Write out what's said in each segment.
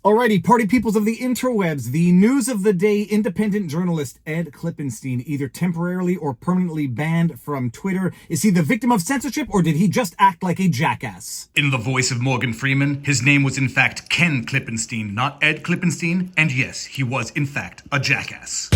Alrighty, party peoples of the interwebs, the news of the day, independent journalist Ed Klippenstein, either temporarily or permanently banned from Twitter. Is he the victim of censorship, or did he just act like a jackass? In the voice of Morgan Freeman, his name was in fact Ken Klippenstein, not Ed Klippenstein, and yes, he was in fact a jackass.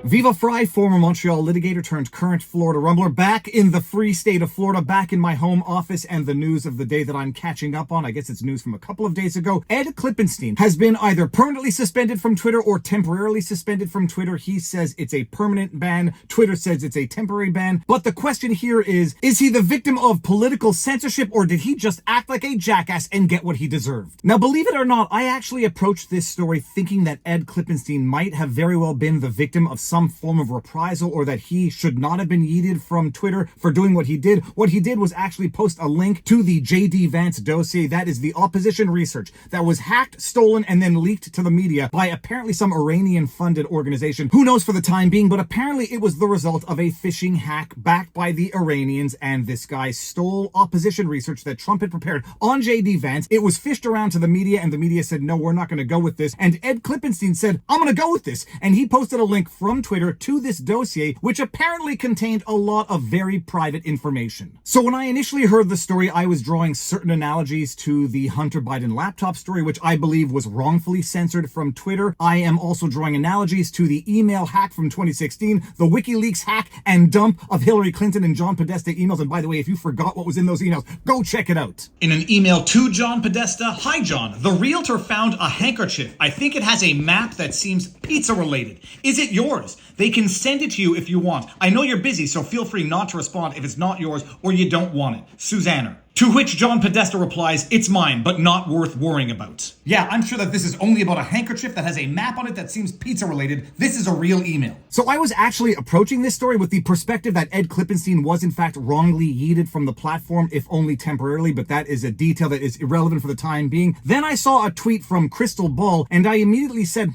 Viva Frei, former Montreal litigator turned current Florida rumbler, back in the free state of Florida, back in my home office, and the news of the day that I'm catching up on, I guess it's news from a couple of days ago. Ed Klippenstein has been either permanently suspended from Twitter or temporarily suspended from Twitter. He says it's a permanent ban. Twitter says it's a temporary ban. But the question here is he the victim of political censorship, or did he just act like a jackass and get what he deserved? Now, believe it or not, I actually approached this story thinking that Ed Klippenstein might have very well been the victim of some form of reprisal, or that he should not have been yeeted from Twitter for doing what he did. What he did was actually post a link to the Vance dossier. That is the opposition research that was hacked, stolen, and then leaked to the media by apparently some Iranian-funded organization. Who knows for the time being, but apparently it was the result of a phishing hack backed by the Iranians, and this guy stole opposition research that Trump had prepared on Vance. It was fished around to the media, and the media said, no, we're not going to go with this. And Ed Klippenstein said, I'm going to go with this. And he posted a link from Twitter to this dossier, which apparently contained a lot of very private information. So when I initially heard the story, I was drawing certain analogies to the Hunter Biden laptop story, which I believe was wrongfully censored from Twitter. I am also drawing analogies to the email hack from 2016, the WikiLeaks hack and dump of Hillary Clinton and John Podesta emails. And by the way, if you forgot what was in those emails, go check it out. In an email to John Podesta, "Hi John, the realtor found a handkerchief. I think it has a map that seems pizza related. Is it yours? They can send it to you if you want. I know you're busy, so feel free not to respond if it's not yours or you don't want it. Susanna." To which John Podesta replies, "It's mine, but not worth worrying about." Yeah, I'm sure that this is only about a handkerchief that has a map on it that seems pizza related. This is a real email. So I was actually approaching this story with the perspective that Ed Klippenstein was in fact wrongly yeeted from the platform, if only temporarily, but that is a detail that is irrelevant for the time being. Then I saw a tweet from Crystal Ball, and I immediately said,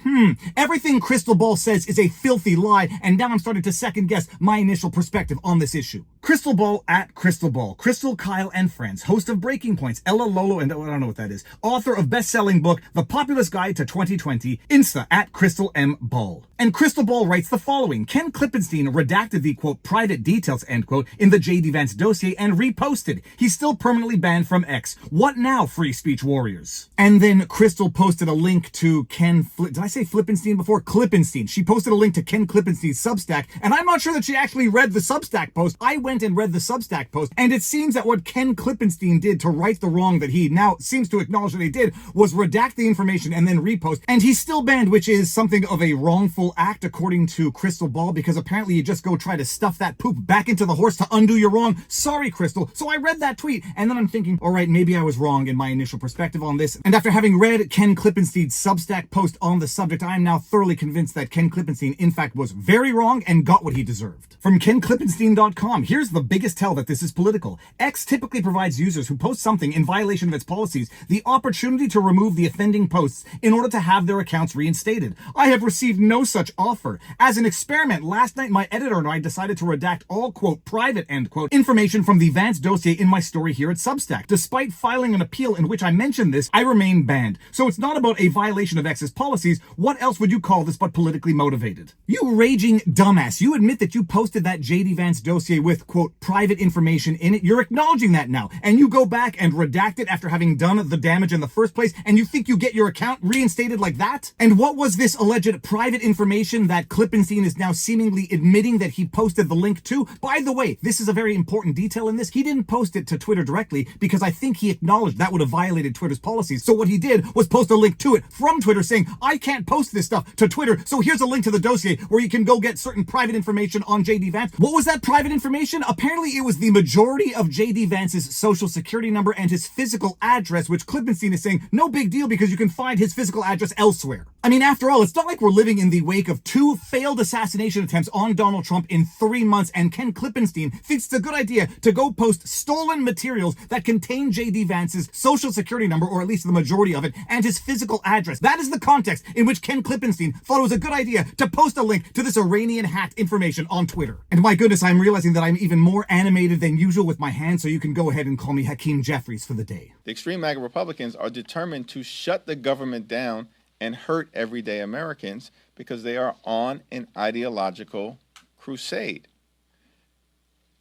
everything Crystal Ball says is a filthy lie, and now I'm starting to second guess my initial perspective on this issue. Crystal Ball at Crystal Ball. Crystal, Kyle, and Friends. Host of Breaking Points, Ella Lolo, and I don't know what that is. Author of best-selling book, The Populist Guide to 2020. Insta at Crystal M. Ball. And Crystal Ball writes the following. Ken Klippenstein redacted the, quote, private details, end quote, in the Vance dossier and reposted. He's still permanently banned from X. What now, free speech warriors? And then Crystal posted a link to did I say Flippenstein before? Klippenstein. She posted a link to Ken Klippenstein's Substack, and I'm not sure that she actually read the Substack post. I went and read the Substack post, and it seems that what Ken Klippenstein did to right the wrong that he now seems to acknowledge that he did was redact the information and then repost, and he's still banned, which is something of a wrongful act according to Crystal Ball, because apparently you just go try to stuff that poop back into the horse to undo your wrong. Sorry, Crystal. So I read that tweet, and then I'm thinking, all right, maybe I was wrong in my initial perspective on this. And after having read Ken Klippenstein's Substack post on the subject, I am now thoroughly convinced that Ken Klippenstein in fact was very wrong and got what he deserved. From KenKlippenstein.com, here's the biggest tell that this is political. X typically provides users who post something in violation of its policies the opportunity to remove the offending posts in order to have their accounts reinstated. I have received no such offer. As an experiment, last night my editor and I decided to redact all, quote, private, end quote, information from the Vance dossier in my story here at Substack. Despite filing an appeal in which I mentioned this, I remain banned. So it's not about a violation of X's policies. What else would you call this but politically motivated? You raging dumbass. You admit that you posted that Vance dossier with, quote, private information in it. You're acknowledging that now. And you go back and redact it after having done the damage in the first place, and you think you get your account reinstated like that? And what was this alleged private information that Klippenstein is now seemingly admitting that he posted the link to? By the way, this is a very important detail in this. He didn't post it to Twitter directly because I think he acknowledged that would have violated Twitter's policies. So what he did was post a link to it from Twitter saying, I can't post this stuff to Twitter, so here's a link to the dossier where you can go get certain private information on Vance. What was that private information? Apparently it was the majority of Vance's social security number and his physical address, which Klippenstein is saying, no big deal because you can find his physical address elsewhere. I mean, after all, it's not like we're living in the wake of 2 failed assassination attempts on Donald Trump in 3 months, and Ken Klippenstein thinks it's a good idea to go post stolen materials that contain Vance's social security number, or at least the majority of it, and his physical address. That is the context in which Ken Klippenstein thought it was a good idea to post a link to this Iranian-hacked information on Twitter. And my goodness, I'm realizing that I'm even more animated than usual with my hands, so you can go ahead and call me Hakeem Jeffries for the day. The extreme MAGA Republicans are determined to shut the government down and hurt everyday Americans because they are on an ideological crusade.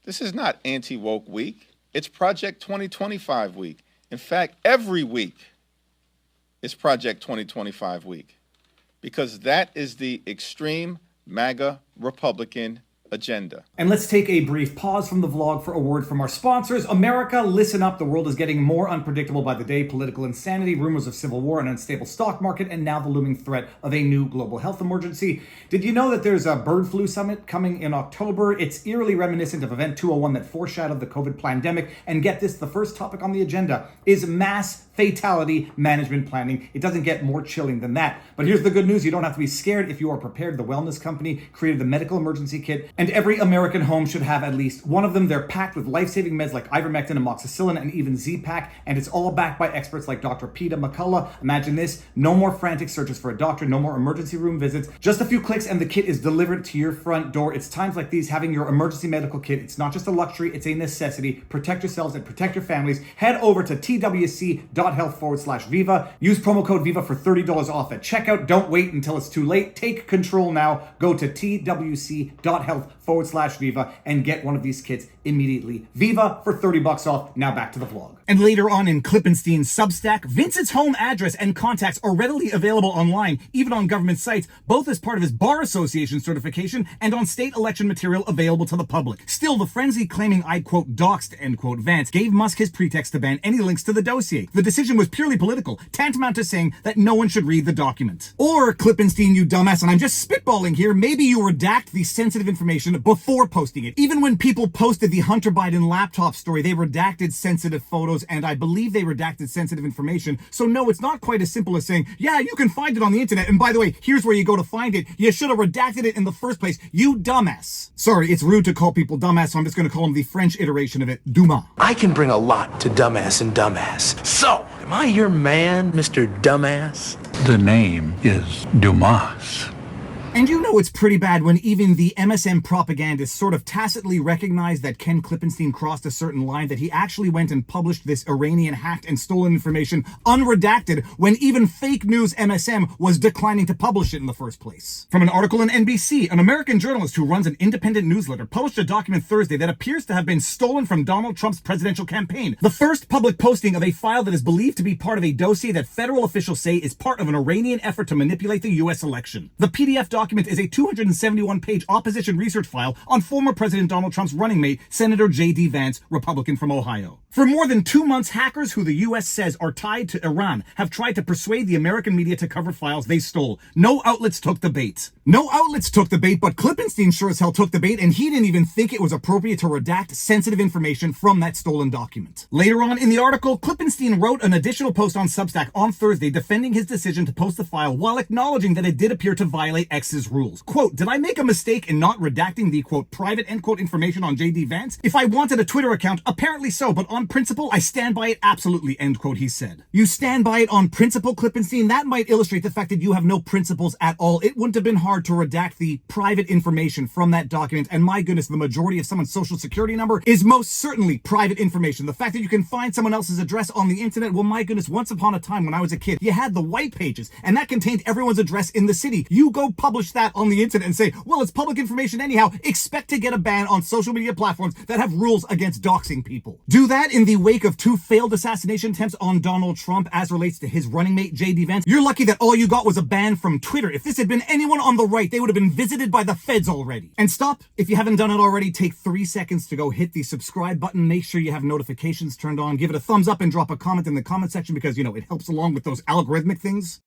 This is not anti-woke week. It's Project 2025 week. In fact, every week is Project 2025 week because that is the extreme MAGA Republican agenda. And let's take a brief pause from the vlog for a word from our sponsors. America, listen up. The world is getting more unpredictable by the day. Political insanity, rumors of civil war, an unstable stock market, and now the looming threat of a new global health emergency. Did you know that there's a bird flu summit coming in October? It's eerily reminiscent of Event 201 that foreshadowed the COVID pandemic. And get this, the first topic on the agenda is mass fatality management planning. It doesn't get more chilling than that. But here's the good news. You don't have to be scared if you are prepared. The Wellness Company created the medical emergency kit, and every American home should have at least one of them. They're packed with life-saving meds like ivermectin, amoxicillin, and even Z-Pak, and it's all backed by experts like Dr. Peter McCullough. Imagine this, no more frantic searches for a doctor, no more emergency room visits. Just a few clicks and the kit is delivered to your front door. It's times like these, having your emergency medical kit, it's not just a luxury, it's a necessity. Protect yourselves and protect your families. Head over to twc.health/Viva. Use promo code Viva for $30 off at checkout. Don't wait until it's too late. Take control now. Go to twc.health/Viva and get one of these kits immediately. Viva for $30 off. Now back to the vlog. And later on in Klippenstein's Substack, Vince's home address and contacts are readily available online, even on government sites, both as part of his Bar Association certification and on state election material available to the public. Still, the frenzy claiming I, quote, doxed, end quote, Vance gave Musk his pretext to ban any links to the dossier. The decision was purely political, tantamount to saying that no one should read the document. Or, Klippenstein, you dumbass, and I'm just spitballing here, maybe you redact the sensitive information before posting it. Even when people posted the Hunter Biden laptop story, they redacted sensitive photos, and I believe they redacted sensitive information. So no, it's not quite as simple as saying, yeah, you can find it on the internet, and by the way, here's where you go to find it. You should have redacted it in the first place, you dumbass. Sorry, it's rude to call people dumbass, so I'm just going to call them the French iteration of it, Dumas. I can bring a lot to dumbass and dumbass. So, am I your man, Mr. Dumbass? The name is Dumas. And you know it's pretty bad when even the MSM propagandists sort of tacitly recognized that Ken Klippenstein crossed a certain line, that he actually went and published this Iranian hacked and stolen information unredacted when even fake news MSM was declining to publish it in the first place. From an article in NBC, an American journalist who runs an independent newsletter published a document Thursday that appears to have been stolen from Donald Trump's presidential campaign. The first public posting of a file that is believed to be part of a dossier that federal officials say is part of an Iranian effort to manipulate the U.S. election. The PDF document is a 271-page opposition research file on former President Donald Trump's running mate, Senator J.D. Vance, Republican from Ohio. For more than 2 months, hackers who the U.S. says are tied to Iran have tried to persuade the American media to cover files they stole. No outlets took the bait. No outlets took the bait, but Klippenstein sure as hell took the bait, and he didn't even think it was appropriate to redact sensitive information from that stolen document. Later on in the article, Klippenstein wrote an additional post on Substack on Thursday defending his decision to post the file while acknowledging that it did appear to violate X's rules. Quote, did I make a mistake in not redacting the, quote, private, end quote, information on J.D. Vance? If I wanted a Twitter account, apparently so, but on principle, I stand by it absolutely, end quote, he said. You stand by it on principle, Klippenstein? That might illustrate the fact that you have no principles at all. It wouldn't have been hard to redact the private information from that document, and my goodness, the majority of someone's social security number is most certainly private information. The fact that you can find someone else's address on the internet, well, my goodness, once upon a time when I was a kid, you had the white pages, and that contained everyone's address in the city. You go publish that on the internet and say, well, it's public information anyhow, expect to get a ban on social media platforms that have rules against doxing people. Do that in the wake of 2 failed assassination attempts on Donald Trump as relates to his running mate, J.D. Vance. You're lucky that all you got was a ban from Twitter. If this had been anyone on the right, they would have been visited by the feds already. And stop, if you haven't done it already, take 3 seconds to go hit the subscribe button. Make sure you have notifications turned on. Give it a thumbs up and drop a comment in the comment section because, you know, it helps along with those algorithmic things.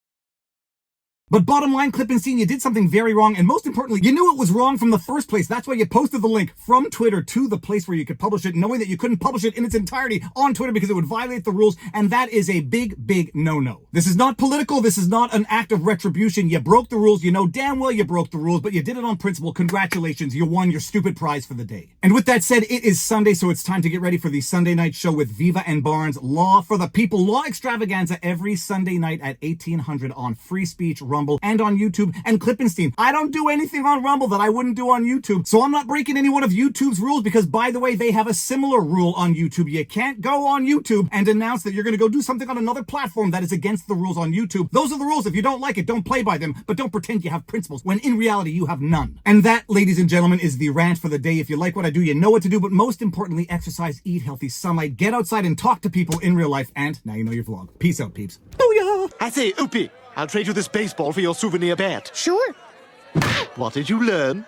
But bottom line, Klippenstein, you did something very wrong, and most importantly, you knew it was wrong from the first place. That's why you posted the link from Twitter to the place where you could publish it, knowing that you couldn't publish it in its entirety on Twitter because it would violate the rules, and that is a big, big no-no. This is not political. This is not an act of retribution. You broke the rules. You know damn well you broke the rules, but you did it on principle. Congratulations. You won your stupid prize for the day. And with that said, it is Sunday, so it's time to get ready for the Sunday night show with Viva and Barnes, Law for the People, Law Extravaganza every Sunday night at 1800 on Free Speech. Rumble and on YouTube. And Klippenstein, I don't do anything on Rumble that I wouldn't do on YouTube. So I'm not breaking any one of YouTube's rules because, by the way, they have a similar rule on YouTube. You can't go on YouTube and announce that you're going to go do something on another platform that is against the rules on YouTube. Those are the rules. If you don't like it, don't play by them, but don't pretend you have principles when in reality you have none. And that, ladies and gentlemen, is the rant for the day. If you like what I do, you know what to do, but most importantly, exercise, eat healthy, sunlight, get outside and talk to people in real life, and now you know your vlog. Peace out, peeps. Booyah! I say, Oopie, I'll trade you this baseball for your souvenir bat. Sure. What did you learn?